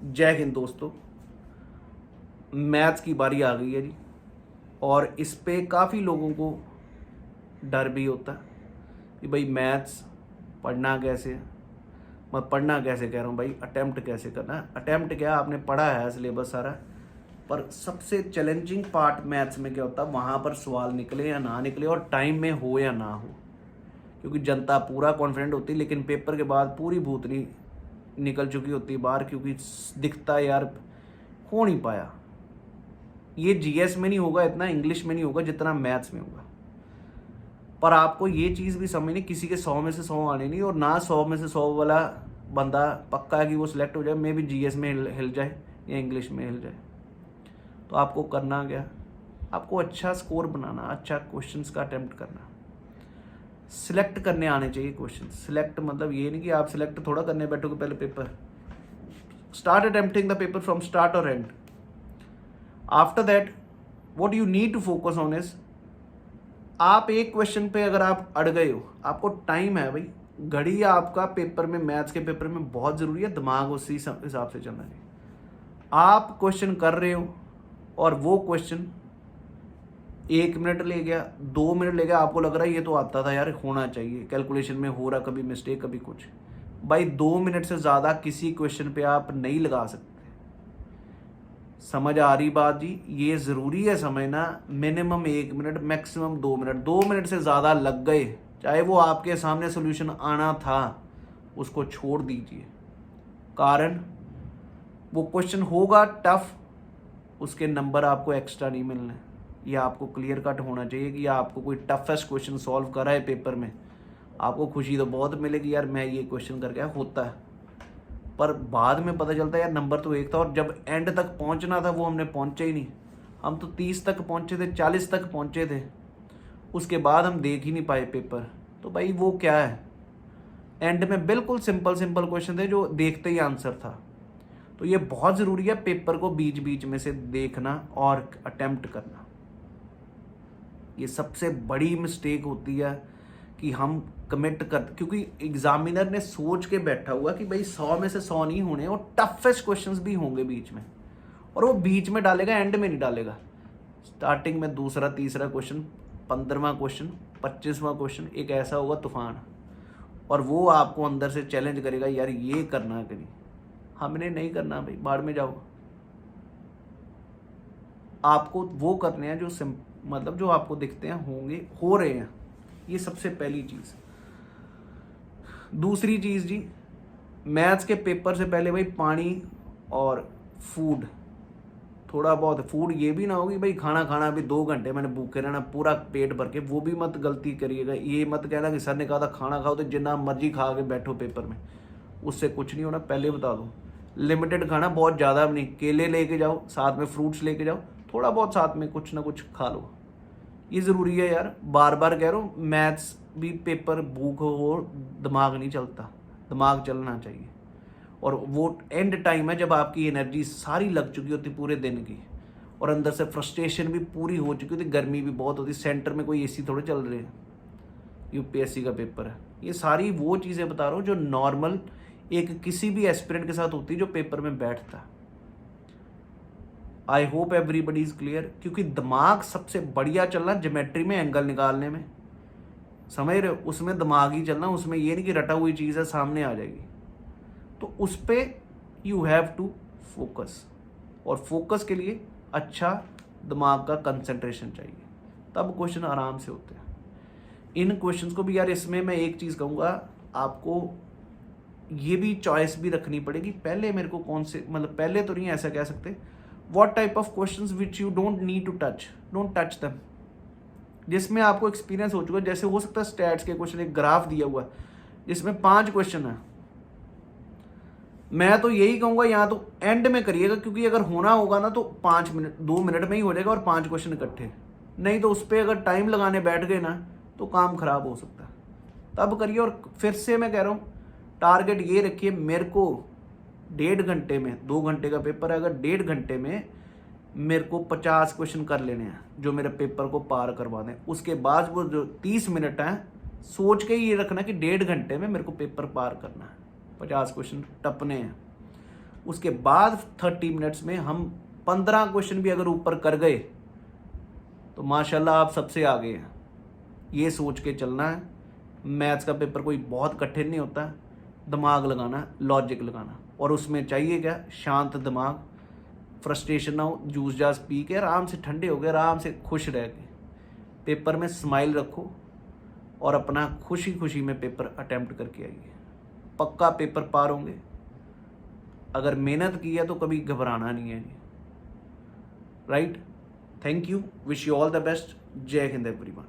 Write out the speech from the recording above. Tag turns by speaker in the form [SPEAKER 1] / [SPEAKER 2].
[SPEAKER 1] जय हिंद दोस्तों। मैथ्स की बारी आ गई है जी। और इस पे काफ़ी लोगों को डर भी होता है कि भाई मैथ्स पढ़ना कैसे है। मैं पढ़ना कैसे कह रहा हूँ भाई, अटेम्प्ट कैसे करना है। अटेम्प्ट क्या, आपने पढ़ा है सिलेबस सारा, पर सबसे चैलेंजिंग पार्ट मैथ्स में क्या होता है, वहाँ पर सवाल निकले या ना निकले और टाइम में हो या ना हो। क्योंकि जनता पूरा कॉन्फिडेंट होती है, लेकिन पेपर के बाद पूरी भूतनी निकल चुकी होती है बाहर, क्योंकि दिखता है यार हो नहीं पाया। ये जीएस में नहीं होगा इतना, इंग्लिश में नहीं होगा जितना मैथ्स में होगा। पर आपको ये चीज़ भी समझनी, किसी के 100 में से 100 आने नहीं, और ना 100 में से 100 वाला बंदा पक्का है कि वो सिलेक्ट हो जाए। मे भी जीएस में हिल जाए या इंग्लिश में हिल जाए। तो आपको करना क्या, आपको अच्छा स्कोर बनाना, अच्छा क्वेश्चंस का अटेम्प्ट करना, सिलेक्ट करने आने चाहिए क्वेश्चन। सिलेक्ट मतलब ये नहीं कि आप सिलेक्ट थोड़ा करने बैठोगे पहले paper. Start attempting the paper from start और end. After that what you need to focus on is, आप एक क्वेश्चन पे अगर आप अड़ गए हो, आपको टाइम है भाई, घड़ी आपका पेपर में, मैथ्स के पेपर में बहुत ज़रूरी है, दिमाग उसी हिसाब से चलना चाहिए। आप क्वेश्चन कर रहे हो और वो क्वेश्चन 1 मिनट ले गया, 2 मिनट ले गया, आपको लग रहा है ये तो आता था यार, होना चाहिए, कैलकुलेशन में हो रहा, कभी मिस्टेक कभी कुछ। भाई 2 मिनट से ज़्यादा किसी क्वेश्चन पे आप नहीं लगा सकते। समझ आ रही बात जी? ये ज़रूरी है समझना। Minimum 1 minute, maximum 2 minute. 2 minute से ज़्यादा लग गए, चाहे वो आपके सामने सोल्यूशन आना था, उसको छोड़ दीजिए। कारण वो क्वेश्चन होगा टफ, उसके नंबर आपको एक्स्ट्रा नहीं मिलने। या आपको क्लियर कट होना चाहिए कि आपको कोई टफेस्ट क्वेश्चन सॉल्व करा है पेपर में, आपको खुशी तो बहुत मिलेगी यार मैं ये क्वेश्चन करके होता है, पर बाद में पता चलता है यार नंबर तो एक था, और जब एंड तक पहुंचना था वो हमने पहुंचे ही नहीं। हम तो 30 तक पहुंचे थे, 40 तक पहुंचे थे, उसके बाद हम देख ही नहीं पाए पेपर। तो भाई वो क्या है, एंड में बिल्कुल सिंपल सिंपल क्वेश्चन थे जो देखते ही आंसर था। तो ये बहुत ज़रूरी है पेपर को बीच बीच में से देखना और अटेम्प्ट करना। ये सबसे बड़ी मिस्टेक होती है कि हम कमिट कर, क्योंकि एग्जामिनर ने सोच के बैठा हुआ कि भाई 100 में से 100 नहीं होने, और टफेस्ट क्वेश्चंस भी होंगे बीच में, और वो बीच में डालेगा, एंड में नहीं डालेगा। स्टार्टिंग में दूसरा तीसरा क्वेश्चन, 15वां क्वेश्चन, 25वां क्वेश्चन एक ऐसा होगा तूफान, और वो आपको अंदर से चैलेंज करेगा यार ये करना कि नहीं। हमने नहीं करना भाई, बाढ़ में जाओ। आपको वो करने हैं जो मतलब जो आपको दिखते हैं होंगे, हो रहे हैं। ये सबसे पहली चीज़। दूसरी चीज़ जी, मैथ्स के पेपर से पहले भाई पानी और फूड, थोड़ा बहुत फूड, ये भी ना हो कि भाई खाना खाना अभी 2 घंटे मैंने भूखे रहना पूरा पेट भर के, वो भी मत गलती करिएगा। ये मत कहना कि सर ने कहा था खाना खाओ तो जितना मर्जी खा के बैठो पेपर में, उससे कुछ नहीं होना, पहले बता दो। लिमिटेड खाना, बहुत ज़्यादा भी नहीं। केले लेके जाओ, साथ में फ्रूट्स लेके जाओ, थोड़ा बहुत साथ में कुछ ना कुछ खा लो, ये ज़रूरी है यार। बार बार कह रहा हूँ, मैथ्स भी पेपर भूख हो दिमाग नहीं चलता, दिमाग चलना चाहिए। और वो एंड टाइम है जब आपकी एनर्जी सारी लग चुकी होती पूरे दिन की, और अंदर से फ्रस्ट्रेशन भी पूरी हो चुकी होती, गर्मी भी बहुत होती, सेंटर में कोई एसी थोड़े चल रहे हैं, यूपीएससी का पेपर है। ये सारी वो चीज़ें बता रहा हूँ जो नॉर्मल एक किसी भी एस्पिरेंट के साथ होती है जो पेपर में बैठता है। I hope everybody is clear. क्योंकि दिमाग सबसे बढ़िया चलना ज्योमेट्री में, एंगल निकालने में, समझ रहे हो, उसमें दिमाग ही चलना, उसमें ये नहीं कि रटा हुई चीज़ है सामने आ जाएगी। तो उस पर यू हैव टू फोकस, और फोकस के लिए अच्छा दिमाग का कंसंट्रेशन चाहिए, तब क्वेश्चन आराम से होते हैं। इन क्वेश्चंस को भी यार, इसमें मैं एक चीज़ कहूँगा, आपको ये भी चॉइस भी रखनी पड़ेगी। पहले मेरे को कौन से, मतलब पहले तो नहीं ऐसा कह सकते, what type of questions which you don't need to touch, don't touch them, जिसमें आपको एक्सपीरियंस हो चुका है। जैसे हो सकता है स्टैट्स के क्वेश्चन, एक ग्राफ दिया हुआ है जिसमें 5 क्वेश्चन है, मैं तो यही कहूँगा यहाँ तो एंड में करिएगा, क्योंकि अगर होना होगा ना तो 5 मिनट 2 मिनट में ही हो जाएगा, और 5 क्वेश्चन इकट्ठे। नहीं तो उस पर अगर टाइम लगाने बैठ गए ना तो काम खराब हो सकता है, तब करिए। और फिर से मैं कह रहा हूँ, टारगेट ये रखिए, मेरे को 1.5 घंटे में, 2 घंटे का पेपर है, अगर 1.5 घंटे में मेरे को 50 क्वेश्चन कर लेने हैं जो मेरे पेपर को पार करवा दें। उसके बाद वो जो 30 मिनट हैं, सोच के ही ये रखना कि 1.5 घंटे में मेरे को पेपर पार करना है, 50 क्वेश्चन टपने हैं। उसके बाद 30 मिनट्स में हम 15 क्वेश्चन भी अगर ऊपर कर गए तो माशाल्लाह आप सबसे आगे हैं। ये सोच के चलना है। मैथ्स का पेपर कोई बहुत कठिन नहीं होता है, दिमाग लगाना है, लॉजिक लगाना, और उसमें चाहिए क्या, शांत दिमाग, फ्रस्ट्रेशन ना हो, जूस जास पी के आराम से ठंडे हो गए, आराम से खुश रह के पेपर में स्माइल रखो और अपना खुशी खुशी में पेपर अटेम्प्ट करके आइए। पक्का पेपर पार होंगे। अगर मेहनत की है तो कभी घबराना नहीं है जी। Right, thank you, wish you all the best. जय हिंद एवरीवन।